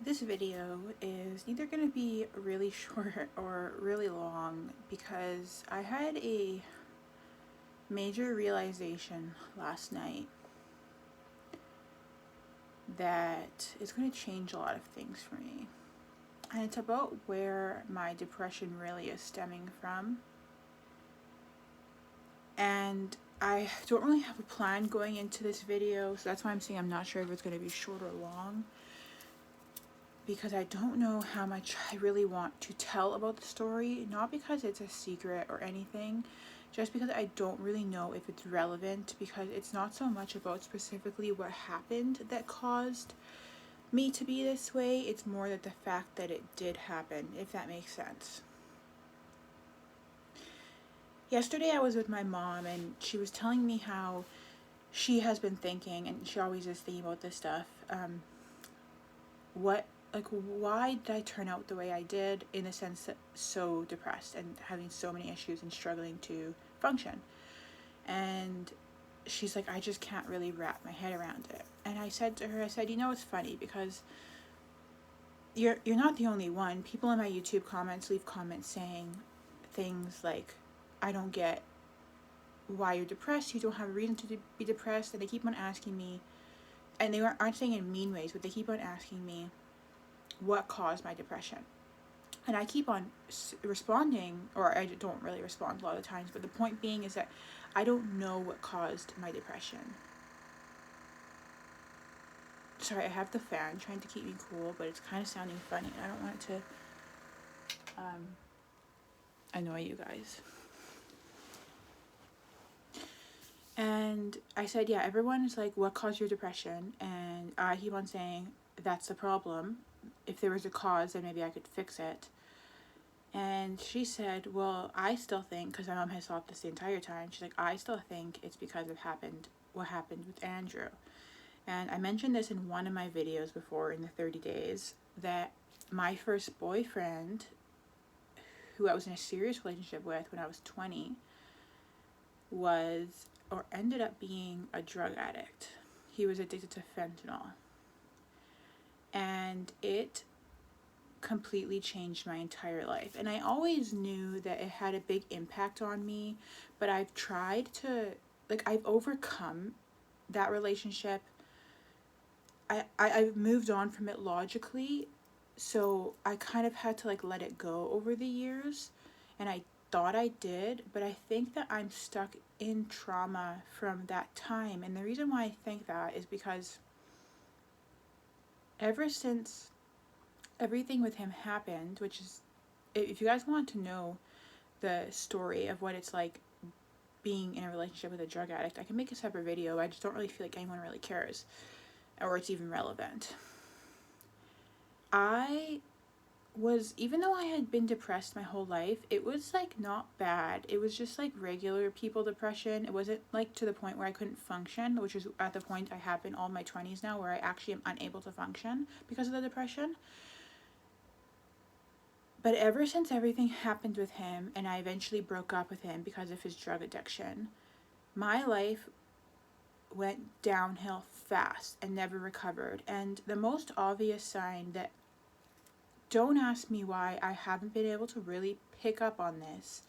This video is either going to be really short or really long because I had a major realization last night that is going to change a lot of things for me. And it's about where my depression really is stemming from. And I don't really have a plan going into this video, so that's why I'm saying I'm not sure if it's going to be short or long, because I don't know how much I really want to tell about the story, not because it's a secret or anything, just because I don't really know if it's relevant, because it's not so much about specifically what happened that caused me to be this way, it's more that the fact that it did happen, if that makes sense. Yesterday I was with my mom and she was telling me how she has been thinking, and she always is thinking about this stuff, why did I turn out the way I did, in the sense that so depressed and having so many issues and struggling to function. And she's like, I just can't really wrap my head around it. And I said to her, it's funny because you're not the only one. People in my YouTube comments leave comments saying things like, I don't get why you're depressed, you don't have a reason to be depressed. And they keep on asking me, and they aren't saying in mean ways, but they keep on asking me what caused my depression. And I keep on responding, or I don't really respond a lot of times, but the point being is that I don't know what caused my depression. Sorry, I have the fan trying to keep me cool, but it's kind of sounding funny, and I don't want it to annoy you guys. And I said, yeah, everyone is like, what caused your depression? And I keep on saying, that's the problem. If there was a cause, then maybe I could fix it. And she said, well, I still think, because my mom has thought this the entire time, she's like, I still think it's because of what happened with Andrew. And I mentioned this in one of my videos before, in the 30 days, that my first boyfriend, who I was in a serious relationship with when I was 20, ended up being a drug addict. He was addicted to fentanyl. And it completely changed my entire life. And I always knew that it had a big impact on me, but I've tried to, I've overcome that relationship. I've moved on from it logically, so I kind of had to let it go over the years, and I thought I did, but I think that I'm stuck in trauma from that time. And the reason why I think that is because ever since everything with him happened, which is, if you guys want to know the story of what it's like being in a relationship with a drug addict, I can make a separate video. I just don't really feel like anyone really cares, or it's even relevant. Even though I had been depressed my whole life, it was not bad. It was just regular people depression. It wasn't to the point where I couldn't function, which is at the point I have in all my 20s now, where I actually am unable to function because of the depression. But ever since everything happened with him, and I eventually broke up with him because of his drug addiction, my life went downhill fast and never recovered. And the most obvious sign that, don't ask me why I haven't been able to really pick up on this,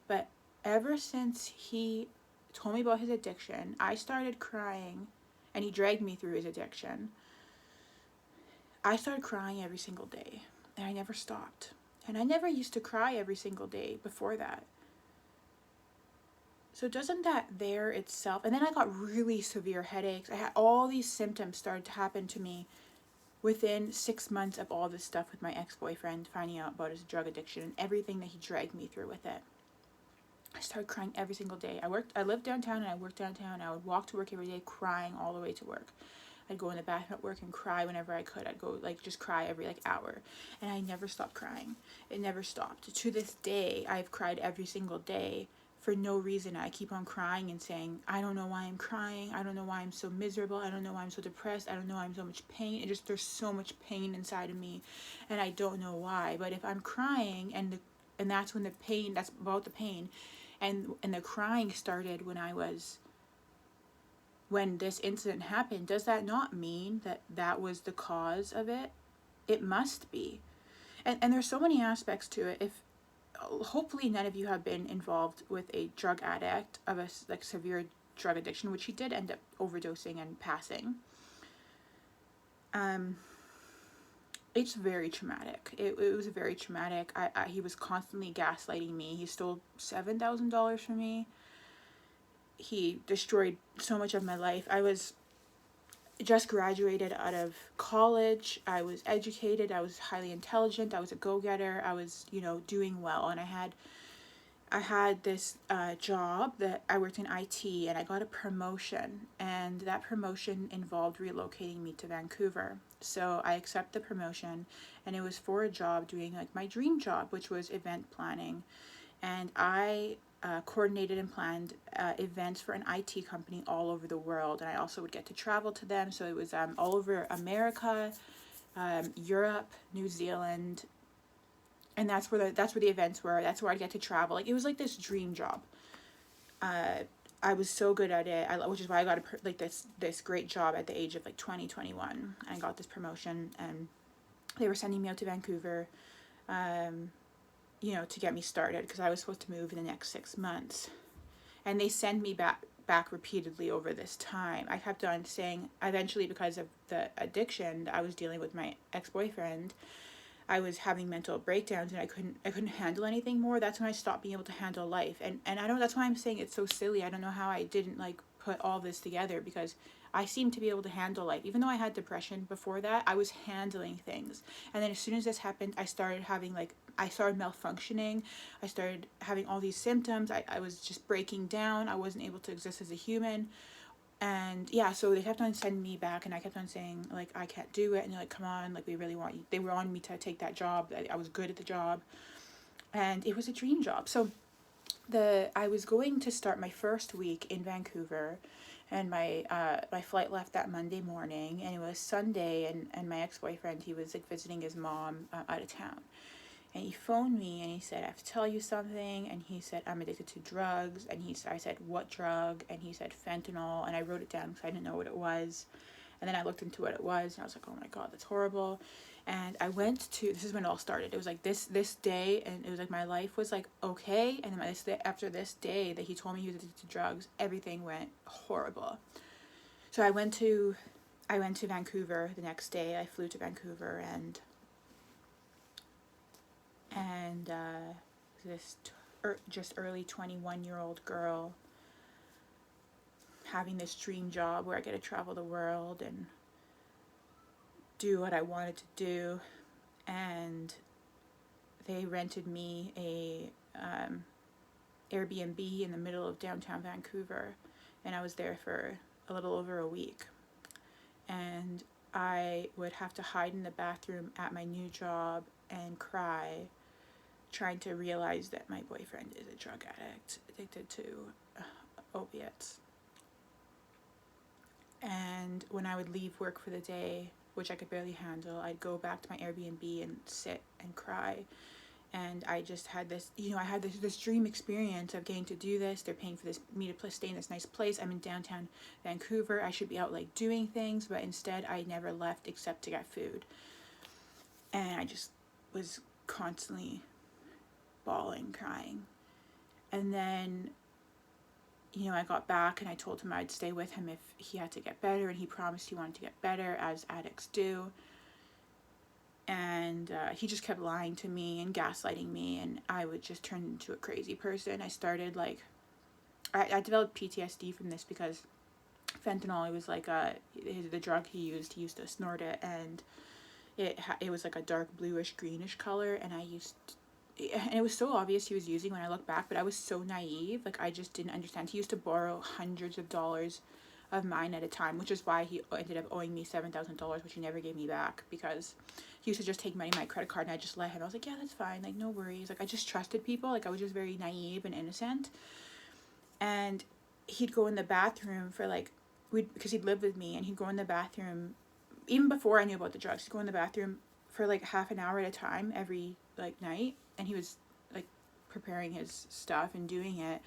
but ever since he told me about his addiction, I started crying, and he dragged me through his addiction. I started crying every single day, and I never stopped. And I never used to cry every single day before that. So doesn't that there itself, and then I got really severe headaches. I had all these symptoms started to happen to me within 6 months of all this stuff with my ex-boyfriend, finding out about his drug addiction and everything that he dragged me through with it. I started crying every single day. I lived downtown and I worked downtown. I would walk to work every day crying all the way to work. I'd go in the bathroom at work and cry whenever I could. I'd go just cry every hour. And I never stopped crying. It never stopped. To this day, I've cried every single day for no reason. I keep on crying and saying, I don't know why I'm crying. I don't know why I'm so miserable. I don't know why I'm so depressed. I don't know why I'm so much pain. There's so much pain inside of me, and I don't know why. But if I'm crying, and that's when that's about the pain, and the crying started when this incident happened, does that not mean that was the cause of it? It must be. And there's so many aspects to it. If hopefully none of you have been involved with a drug addict of a like severe drug addiction, which he did end up overdosing and passing. It's very traumatic. It was very traumatic. He was constantly gaslighting me. He stole $7,000 from me. He destroyed so much of my life. I was just graduated out of college. I was educated. I was highly intelligent. I was a go-getter. I was, doing well. And I had this job that I worked in IT, and I got a promotion, and that promotion involved relocating me to Vancouver. So I accepted the promotion, and it was for a job doing like my dream job, which was event planning. And I coordinated and planned events for an IT company all over the world, and I also would get to travel to them. So it was all over America, Europe, New Zealand, and that's where the events were. That's where I'd get to travel. Like, it was like this dream job. I was so good at it, which is why I got this great job at the age of like 20, 21. I got this promotion, and they were sending me out to Vancouver, to get me started, because I was supposed to move in the next 6 months. And they sent me back repeatedly over this time. I kept on saying, eventually, because of the addiction that I was dealing with my ex-boyfriend, I was having mental breakdowns, and I couldn't handle anything more. That's when I stopped being able to handle life. And I don't, that's why I'm saying it's so silly. I don't know how I didn't like put all this together, because I seemed to be able to handle life. Even though I had depression before that, I was handling things. And then as soon as this happened, I started malfunctioning. I started having all these symptoms. I was just breaking down. I wasn't able to exist as a human. And yeah, so they kept on sending me back, and I kept on saying, like, I can't do it. And they're like, come on, like, we really want you. They wanted me to take that job. I was good at the job. And it was a dream job. So I was going to start my first week in Vancouver, and my flight left that Monday morning, and it was Sunday, and my ex-boyfriend, he was like visiting his mom out of town. And he phoned me, and he said, I have to tell you something. And he said, I'm addicted to drugs. And I said, what drug? And he said, fentanyl. And I wrote it down because I didn't know what it was. And then I looked into what it was, and I was like, oh my God, that's horrible. And I went to, this is when it all started. It was like this day, and it was like my life was like okay. And then after this day that he told me he was addicted to drugs, everything went horrible. So I went to Vancouver the next day. I flew to Vancouver, and this just early 21-year-old girl having this dream job where I get to travel the world and do what I wanted to do. And they rented me a Airbnb in the middle of downtown Vancouver, and I was there for a little over a week. And I would have to hide in the bathroom at my new job and cry, trying to realize that my boyfriend is a drug addict addicted to opiates. And when I would leave work for the day, which I could barely handle, I'd go back to my Airbnb and sit and cry. And I just had this, I had this dream experience of getting to do this. They're paying for me to stay in this nice place. I'm in downtown Vancouver. I should be out like doing things, but instead I never left except to get food. And I just was constantly bawling, crying. And then, I got back, and I told him I'd stay with him if he had to get better, and he promised he wanted to get better, as addicts do. And he just kept lying to me and gaslighting me, and I would just turn into a crazy person. I started I developed PTSD from this, because fentanyl, it was like the drug he used to snort it, and it was like a dark bluish greenish color, and and it was so obvious he was using when I look back, but I was so naive. Like, I just didn't understand. He used to borrow hundreds of dollars of mine at a time, which is why he ended up owing me $7,000, which he never gave me back, because he used to just take money from my credit card, and I just let him. I was like, yeah, that's fine. Like, no worries. Like, I just trusted people. Like, I was just very naive and innocent. And he'd go in the bathroom for because he'd lived with me, and he'd go in the bathroom, even before I knew about the drugs, he'd go in the bathroom for half an hour at a time every night, and he was preparing his stuff and doing it.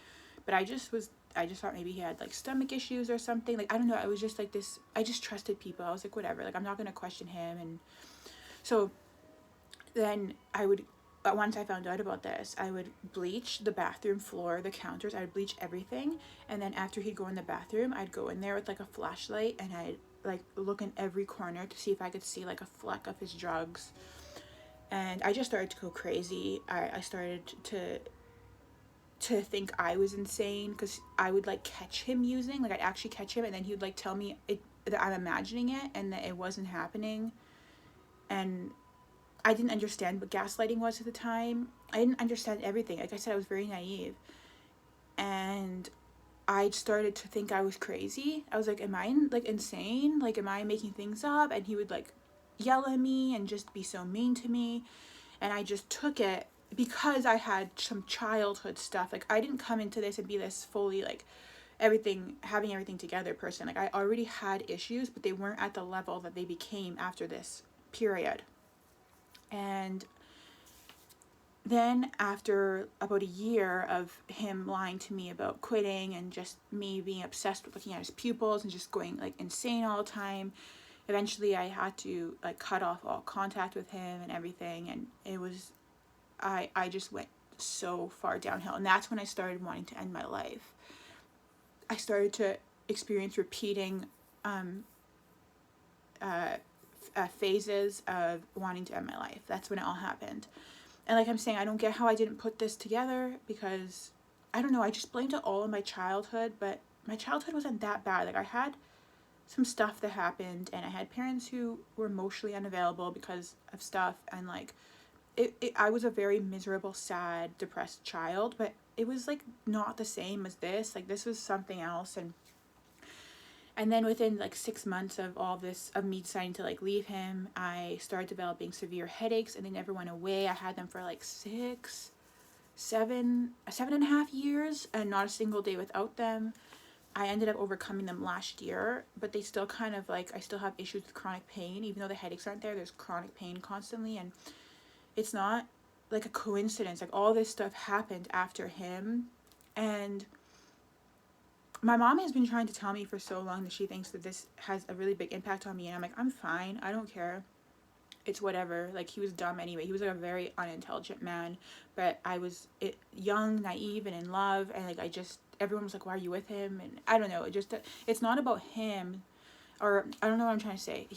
But I just thought maybe he had stomach issues or something. I don't know, I was just this, I just trusted people. I was like, whatever, I'm not gonna question him. And So then I would, but once I found out about this, I would bleach the bathroom floor, the counters, I would bleach everything. And then after he'd go in the bathroom, I'd go in there with like a flashlight and I'd like look in every corner to see if I could see like a fleck of his drugs. And I just started to go crazy. I started to think I was insane because I would like catch him using, like I'd actually catch him and then he would like tell me that I'm imagining it and that it wasn't happening. And I didn't understand what gaslighting was at the time. I didn't understand everything. Like I said, I was very naive. And I started to think I was crazy. I was like, am I like insane? Like, am I making things up? And he would like yell at me and just be so mean to me. And I just took it because I had some childhood stuff. Like, I didn't come into this and be this fully like having everything together person. Like, I already had issues, but they weren't at the level that they became after this period. And then after about a year of him lying to me about quitting and just me being obsessed with looking at his pupils and just going like insane all the time, eventually I had to like cut off all contact with him and everything. And it was, I just went so far downhill. And that's when I started wanting to end my life. I started to experience repeating phases of wanting to end my life. That's when it all happened. And like I'm saying, I don't get how I didn't put this together because, I don't know, I just blamed it all on my childhood, but my childhood wasn't that bad. Like I had some stuff that happened and I had parents who were emotionally unavailable because of stuff, and like I was a very miserable, sad, depressed child, but it was like not the same as this. Like this was something else. And then within like 6 months of all this, of me deciding to like leave him, I started developing severe headaches and they never went away. I had them for like 7.5 years and not a single day without them. I ended up overcoming them last year, but they still kind of like, I still have issues with chronic pain. Even though the headaches aren't there, there's chronic pain constantly. And it's not like a coincidence. Like all this stuff happened after him. And my mom has been trying to tell me for so long that she thinks that this has a really big impact on me. And I'm like, I'm fine. I don't care. It's whatever. Like, he was dumb anyway. He was like a very unintelligent man. But I was young, naive, and in love. And like, everyone was like, why are you with him? And I don't know. It's not about him. Or I don't know what I'm trying to say.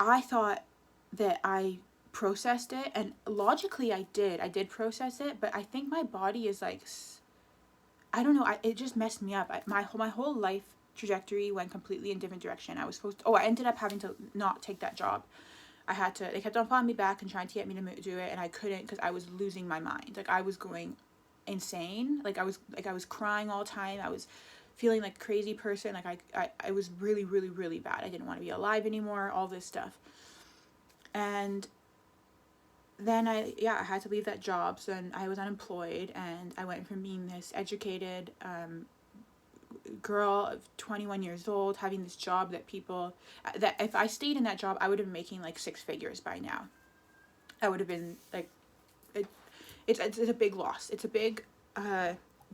I thought that I processed it. And logically I did process it. But I think my body is like, I don't know, it just messed me up. My whole life trajectory went completely in different direction. I ended up having to not take that job. They kept on calling me back and trying to get me to do it, and I couldn't because I was losing my mind. Like, I was going insane. I was crying all the time. I was feeling like a crazy person. Like, I was really, really, really bad. I didn't want to be alive anymore, all this stuff. And then I had to leave that job. So then I was unemployed, and I went from being this educated girl of 21 years old, having this job that if I stayed in that job, I would have been making like 6 figures by now. I would have been like, it's a big loss. It's a big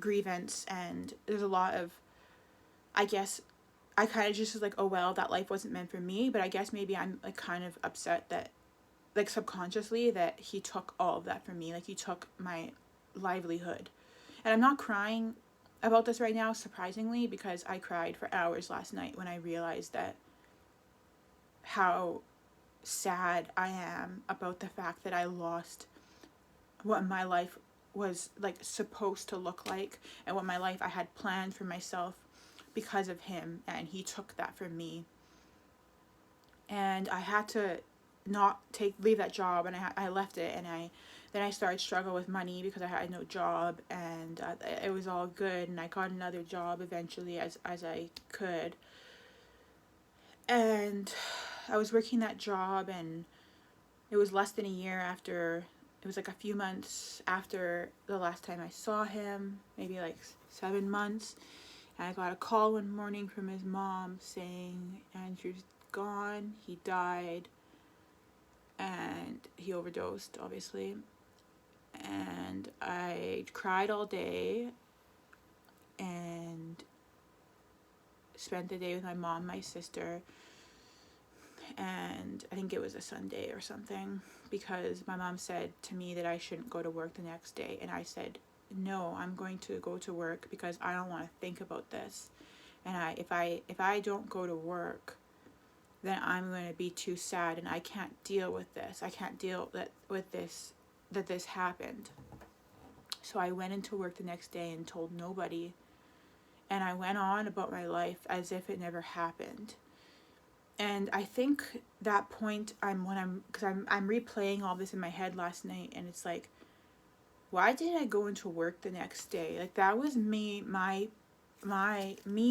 grievance, and there's a lot of, I guess, I kind of just was like, oh well, that life wasn't meant for me. But I guess maybe I'm like kind of upset that, like, subconsciously, that he took all of that from me. Like, he took my livelihood. And I'm not crying about this right now, surprisingly, because I cried for hours last night when I realized that how sad I am about the fact that I lost what my life was like supposed to look like, and what my life I had planned for myself because of him, and he took that from me. And I had to leave that job, and I left it, and then I started to struggle with money because I had no job, and it was all good, and I got another job eventually as I could. And I was working that job, and it was less than a year after, it was like a few months after the last time I saw him, maybe like 7 months, and I got a call one morning from his mom saying, Andrew's gone, he died, and he overdosed, obviously. And I cried all day and spent the day with my mom, my sister, and I think it was a Sunday or something, because my mom said to me that I shouldn't go to work the next day, and I said, no, I'm going to go to work because I don't want to think about this. And if I don't go to work, then I'm going to be too sad, and I can't deal with this. I can't deal with this, that this happened. So I went into work the next day and told nobody, and I went on about my life as if it never happened. And I think that point, I'm replaying all this in my head last night, and it's like, why did I go into work the next day? Like, that was me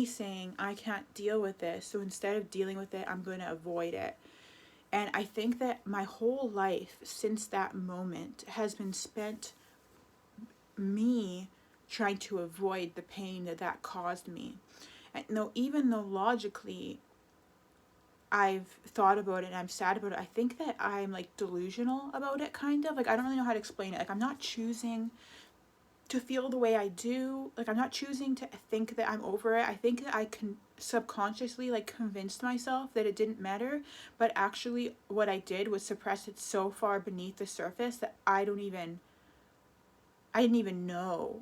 saying I can't deal with this, so instead of dealing with it, I'm going to avoid it. And I think that my whole life since that moment has been spent me trying to avoid the pain that caused me. And no, even though logically I've thought about it and I'm sad about it, I think that I'm like delusional about it, kind of. Like, I don't really know how to explain it. Like, I'm not choosing to feel the way I do. Like, I'm not choosing to think that I'm over it. I think that I can subconsciously like convinced myself that it didn't matter, but actually what I did was suppress it so far beneath the surface that I didn't even know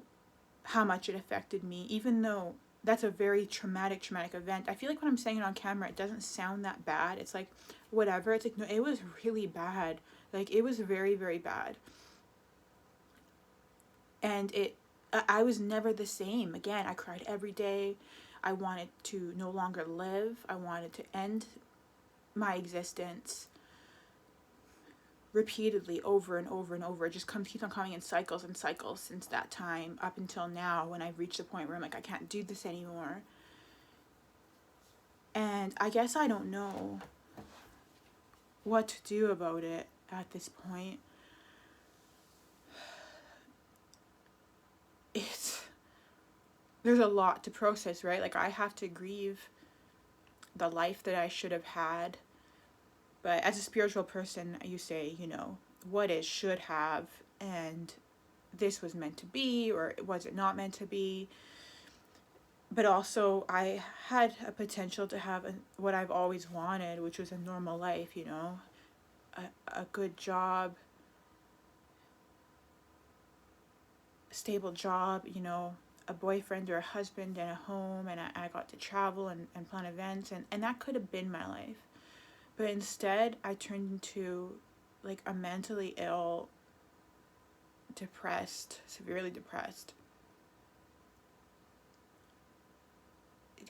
how much it affected me, even though that's a very traumatic event. I feel like when I'm saying it on camera, it doesn't sound that bad. It's like, whatever. It's like, no, it was really bad. Like, it was very, very bad. And I was never the same. Again, I cried every day. I wanted to no longer live. I wanted to end my existence repeatedly, over and over and over. It just keeps on coming in cycles and cycles since that time up until now, when I've reached the point where I'm like, I can't do this anymore. And I guess I don't know what to do about it at this point. There's a lot to process, right? Like, I have to grieve the life that I should have had. But as a spiritual person, you say, what is should have, and this was meant to be, or was it not meant to be? But also, I had a potential to have what I've always wanted, which was a normal life, a good job, a stable job, a boyfriend or a husband and a home, and I got to travel and plan events, and that could have been my life. But instead, I turned into like a mentally ill, depressed, severely depressed,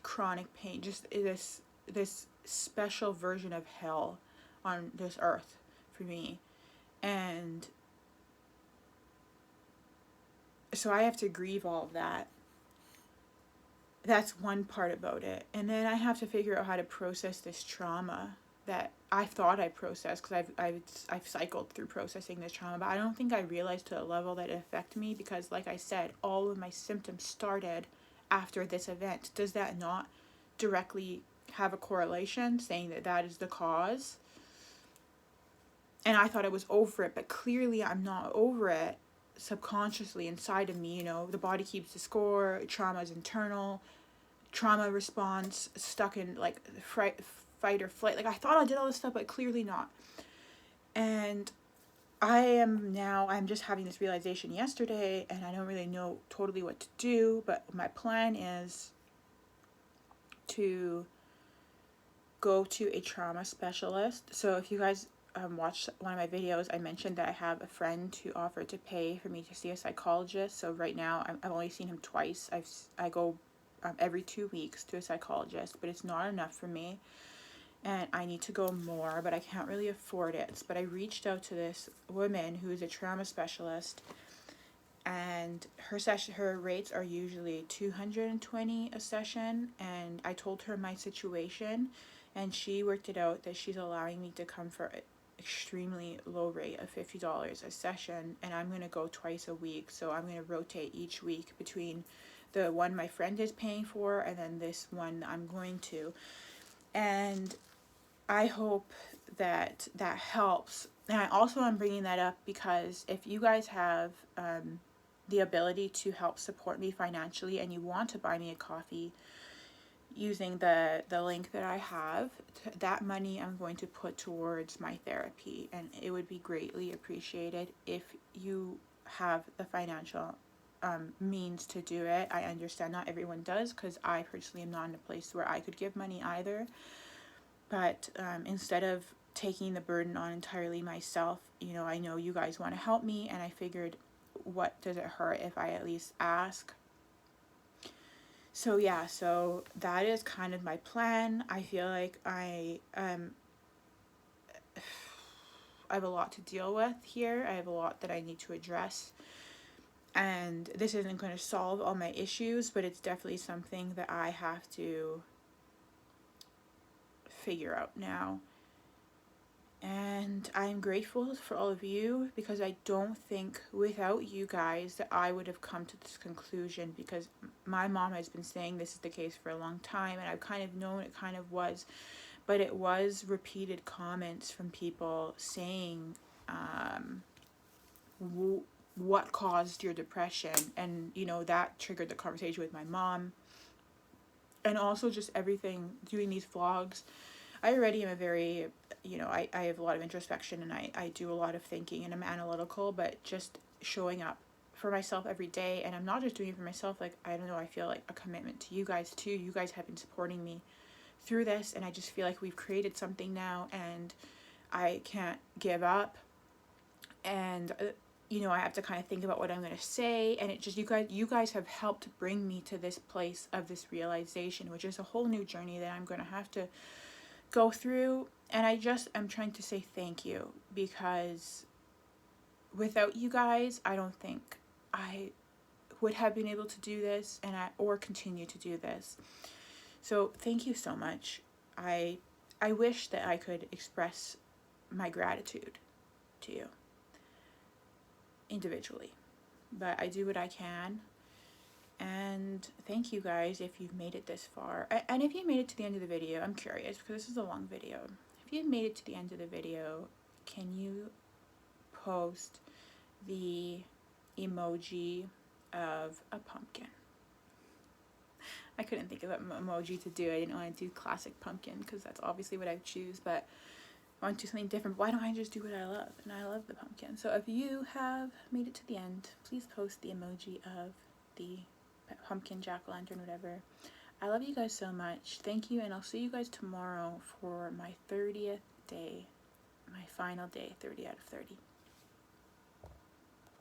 chronic pain, just this special version of hell on this earth for me. And so I have to grieve all of that. That's one part about it. And then I have to figure out how to process this trauma that I thought I processed, because I've cycled through processing this trauma, but I don't think I realized to the level that it affected me, because like I said, all of my symptoms started after this event. Does that not directly have a correlation, saying that is the cause? And I thought I was over it, but clearly I'm not over it. Subconsciously inside of me, the body keeps the score. Trauma is internal. Trauma response stuck in like fight or flight. Like, I thought I did all this stuff, but clearly not. And I'm just having this realization yesterday, and I don't really know totally what to do, but my plan is to go to a trauma specialist. So if you guys watched one of my videos, I mentioned that I have a friend who offered to pay for me to see a psychologist. So right now I've only seen him twice. I go every 2 weeks to a psychologist, but it's not enough for me, and I need to go more, but I can't really afford it. But I reached out to this woman who is a trauma specialist, and her rates are usually $220 a session, and I told her my situation, and she worked it out that she's allowing me to come for an extremely low rate of $50 a session, and I'm going to go twice a week. So I'm going to rotate each week between the one my friend is paying for and then this one I'm going to. And I hope that helps. And I also am bringing that up because if you guys have the ability to help support me financially and you want to buy me a coffee, using the link that I have. That money I'm going to put towards my therapy, and it would be greatly appreciated if you have the financial means to do it. I understand not everyone does, because I personally am not in a place where I could give money either. But instead of taking the burden on entirely myself, you know, I know you guys want to help me, and I figured, what does it hurt if I at least ask? So yeah, so that is kind of my plan. I feel like I have a lot to deal with here. I have a lot that I need to address. And this isn't going to solve all my issues, but it's definitely something that I have to figure out now. And I'm grateful for all of you, because I don't think without you guys that I would have come to this conclusion, because my mom has been saying this is the case for a long time, and I've kind of known it kind of was, but it was repeated comments from people saying what caused your depression, and you know, that triggered the conversation with my mom. And also just everything, doing these vlogs, I already am a very, you know, I have a lot of introspection, and I do a lot of thinking, and I'm analytical, but just showing up for myself every day. And I'm not just doing it for myself, like, I don't know, I feel like a commitment to you guys too. You guys have been supporting me through this, and I just feel like we've created something now, and I can't give up. And you know, I have to kind of think about what I'm going to say, and it just, you guys have helped bring me to this place of this realization, which is a whole new journey that I'm going to have to go through. And I'm trying to say thank you, because without you guys, I don't think I would have been able to do this, or continue to do this. So thank you so much. I wish that I could express my gratitude to you individually, but I do what I can. And thank you guys if you've made it this far. And if you made it to the end of the video, I'm curious, because this is a long video. If you've made it to the end of the video, can you post the emoji of a pumpkin? I couldn't think of an emoji to do. I didn't want to do classic pumpkin, because that's obviously what I would choose, but I want to do something different. Why don't I just do what I love? And I love the pumpkin. So if you have made it to the end, please post the emoji of the pumpkin, jack-o'-lantern, whatever. I love you guys so much. Thank you, and I'll see you guys tomorrow for my 30th day, my final day, 30 out of 30.